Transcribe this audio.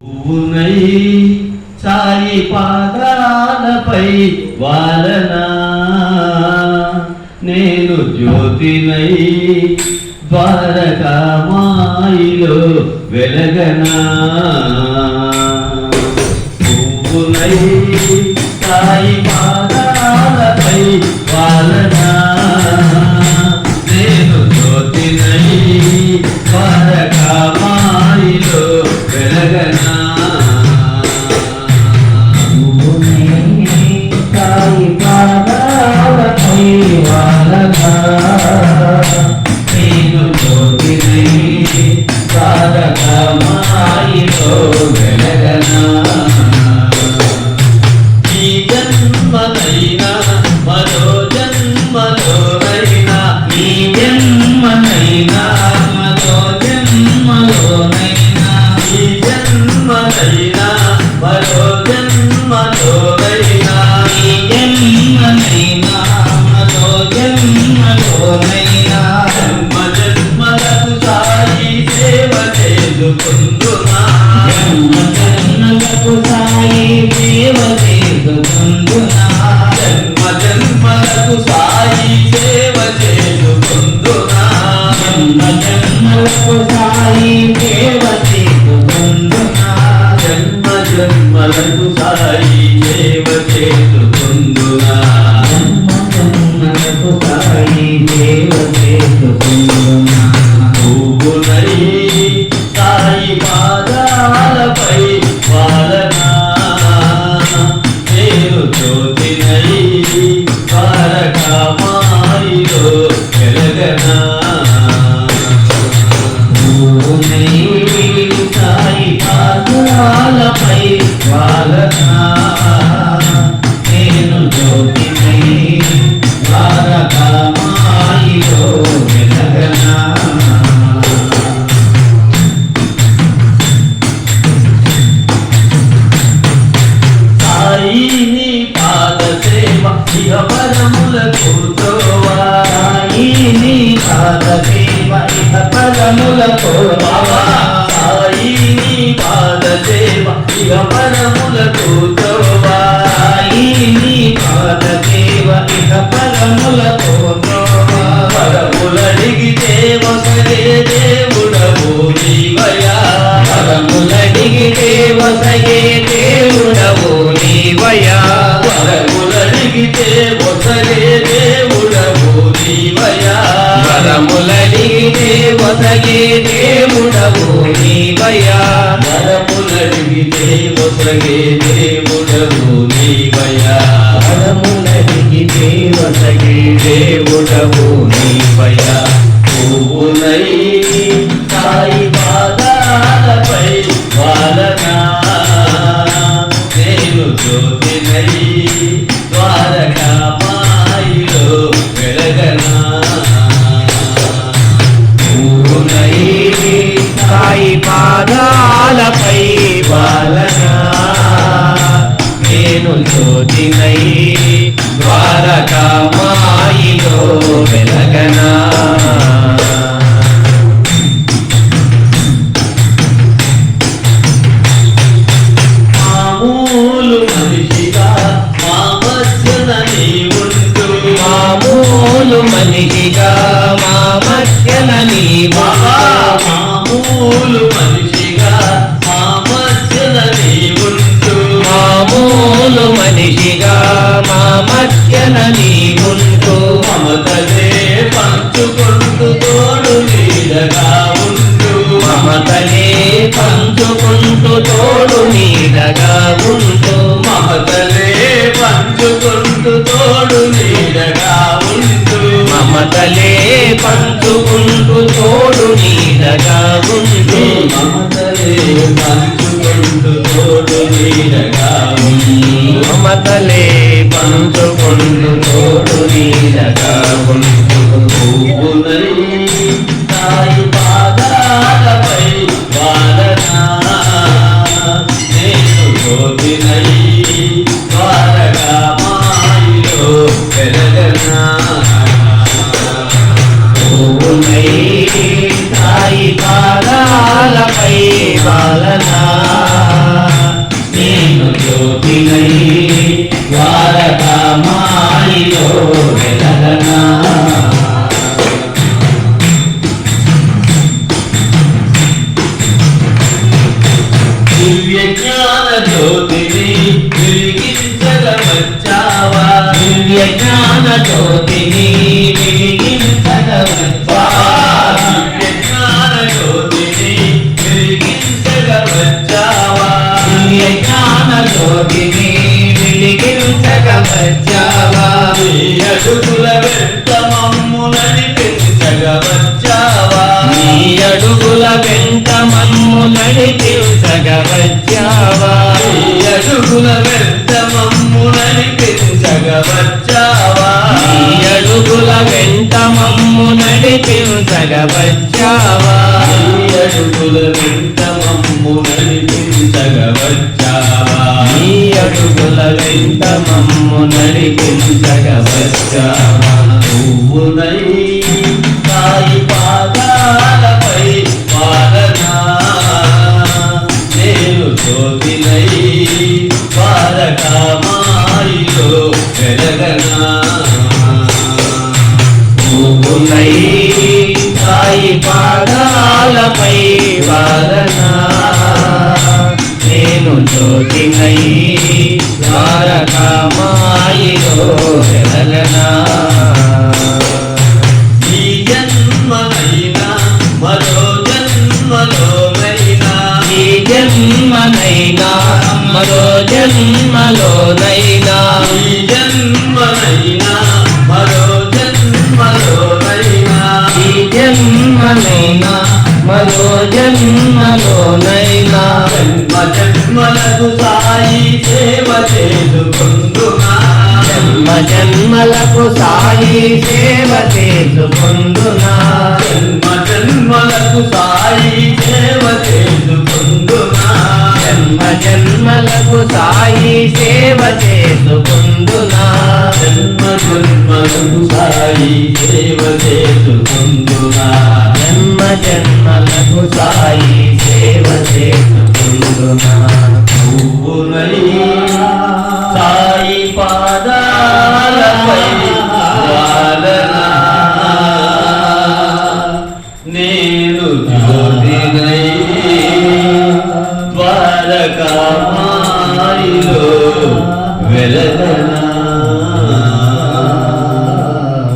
పూనై సాయి పాదాలపై వాలనా నేను జ్యోతినై ద్వారకామాయిలో వెలగనా పూనై సాయి పాదాలపై వాలనా నేను జ్యోతినై ద్వారకామాయిలో వెలగనా సాయి పాదాలపై వాలనా నేను జ్యోతినై ద్వారకామాయిలో వెలగనా ఈ జన్మనైనా మరో జన్మలోనైనా ఈ జన్మనైనా మరో జన్మలోనైనా ఈ జన్మనైనా మరో జన్మలోనైనా ఈ జన్మనైనా మరో జన్మలోనైనా జన్మ జన్మలకు సాయి సేవ చేసుకుందునా జన్మ జన్మలకు సాయి సేవ చేసుకుందునా జన్మ జన్మలకు సాయి సేవ చేసుకుందునా జన్మ జన్మలకు సాయి సేవ చేసుకుందునా జన్మ జన్మలకు సాయి సేవ చేసుకుందునా జన్మ జన్మలకు సాయి సేవ చేసుకుందునా పూనై సాయి పాదాలపై వాలనా నేను జ్యోతినై ద్వారకామాయిలో వెలగనా పూనై సాయి పాదాలపై వాలనా నేను జ్యోతినై ద్వారకామాయిలో వెలగనా సాయిని పాద సేవ ఇహ పరములకు తోవా సాయిని పాద సేవ ఇహ పరములకు తోవా సాయిని పాద సేవ ఇహ పరములకు తోవా సాయిని పాద సేవ ఇహ పరములకు తోవా పరములడిగితే వసగే దేవుడవు నీవయా పరములడిగితే వసగే దేవుడవు నీవయా వరములడిగితే వసగే దేవుడవు నీవయా వరములడిగితే వసగే దేవుడవు నీవయా వరములడిగితే వసగే దేవుడవు నీవయా వరములడిగితే వసగే దేవుడవు నీవయా పూనై సాయి పాదాలపై వాలనా నేను జ్యోతినై ద్వారకామాయిలో వెలగనా పూనై సాయి పాదాలపై వాలనా నేను జ్యోతినై ద్వారకామాయిలో వెలగనా మామూలు మనిషిగా మా మధ్యన నీవుంటూ మామూలు మనిషిగా మా మధ్యన నీవా మామూలు మనిషిగా మా మధ్యన నీవుంటూ మామూలు మనిషిగా మా మధ్యన నీవుంటూ మమతలే పంచుకుంటూ తోడు నీడగా ఉంటూ మమతలే పంచుకుంటూ తోడు నీడగా ఉంటూ మమతలే పంచుకుంటూ తోడు నీడగా ఉంటూ మమతలే పంచుకుంటూ తోడు నీడగా ఉంటూ మమతలే పంచుకుంటూ తోడు నీడగా మమతలే పంచుకుంటూ తోడు నీడగా ఉంటూ పూనై సాయి పాదాలపై వాలనా నేను జ్యోతినై ద్వారకామాయిలో వెలగనా పూనై సాయి పాదాలపై వాలనా జ్ఞాన జ్యోతిని వెలిగించగవచ్చావా దివ్య జ్ఞాన జ్యోతిని వెలిగించగవచ్చావా దివ్య జ్ఞాన జ్యోతిని వెలిగించగవచ్చావా దివ్య జ్ఞాన జ్యోతిని వెలిగించగవచ్చావా నీ అడుగుల వెంట మమ్ము నడిపించగవచ్చావా నీ అడుగుల వెంట మమ్ము నడిపించగవచ్చావా నీ అడుగుల వెంట మమ్ము నడిపించగవచ్చావా నీ అడుగుల వెంట మమ్ము నడిపించగవచ్చావా నీ అడుగుల వెంట మమ్ము నడిపించగవచ్చావా నీ అడుగుల వెంట మమ్ము నడిపించగవచ్చావా పువ్వునై సాయి పాదాలపై పాదనా నేను జ్యోతినై ద్వారకామాయిలో వెలగనా పువ్వునై సాయి పాదాలపై వాదనా నేను జ్యోతినై ద్వారకామాయిలో వెలగనా ఈ జన్మనైనా మరో జన్మలోనైనా ఈ జన్మనైనా మరో జన్మలోనైనా ఈ జన్మనైనా మరో జన్మలోనైనా ఈ జన్మనైనా మరో జన్మలోనైనా జన్మ జన్మలకు సాయి సేవ చేసుకుందునా జన్మ జన్మలకు సాయి సేవ చేసుకుందునా జన్మ జన్మలకు సాయి సేవ చేసుకుందునా జన్మ జన్మలకు సాయి సేవ చేసుకుందునా జన్మ జన్మలకు సాయి సేవ చేసుకుందునా జన్మ జన్మలకు సాయి సేవ చేసుకుందునా పువ్వునై